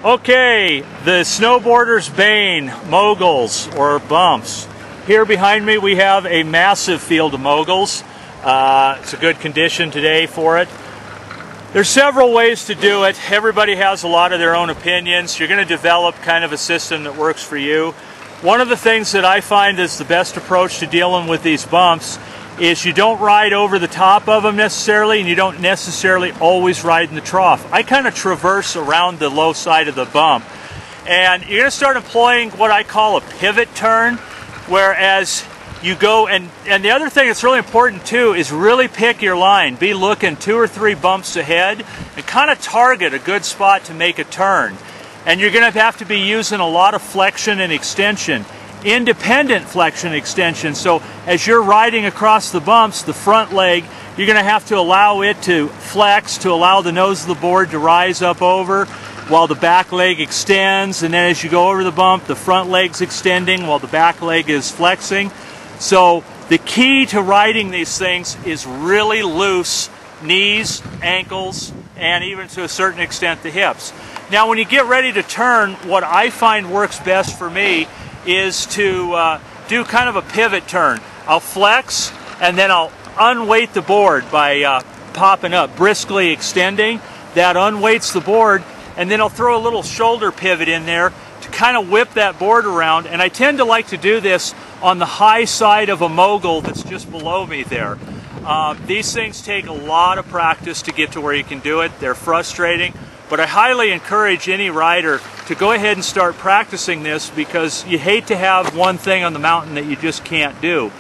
Okay, the snowboarder's bane, moguls or bumps. Here behind me we have a massive field of moguls. It's a good condition today for it. There's several ways to do it. Everybody has a lot of their own opinions. You're going to develop kind of a system that works for you. One of the things that I find is the best approach to dealing with these bumps is you don't ride over the top of them necessarily, and you don't necessarily always ride in the trough. I kind of traverse around the low side of the bump, and you're going to start employing what I call a pivot turn, whereas you go, and the other thing that's really important too is really pick your line. Be looking 2 or 3 bumps ahead and kind of target a good spot to make a turn. And you're going to have to be using a lot of flexion and extension. Independent flexion extension. So as you're riding across the bumps, the front leg, you're going to have to allow it to flex to allow the nose of the board to rise up over while the back leg extends, and then as you go over the bump, the front leg's extending while the back leg is flexing. So the key to riding these things is really loose knees, ankles, and even to a certain extent the hips. Now when you get ready to turn, what I find works best for me is to do kind of a pivot turn. I'll flex and then I'll unweight the board by popping up, briskly extending. That unweights the board, and then I'll throw a little shoulder pivot in there to kind of whip that board around. And I tend to like to do this on the high side of a mogul that's just below me there. These things take a lot of practice to get to where you can do it. They're frustrating. But I highly encourage any rider to go ahead and start practicing this, because you hate to have one thing on the mountain that you just can't do.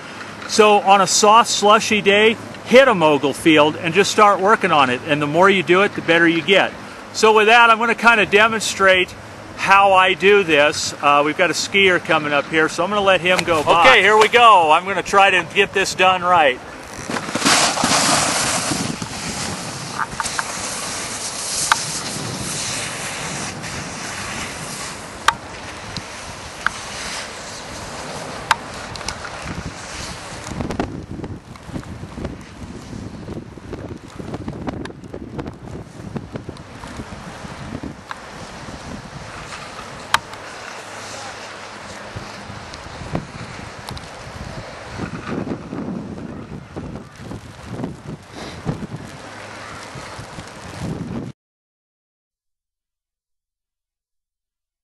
So on a soft, slushy day, hit a mogul field and just start working on it. And the more you do it, the better you get. So with that, I'm going to kind of demonstrate how I do this. We've got a skier coming up here, so I'm going to let him go by. Okay, here we go. I'm going to try to get this done right.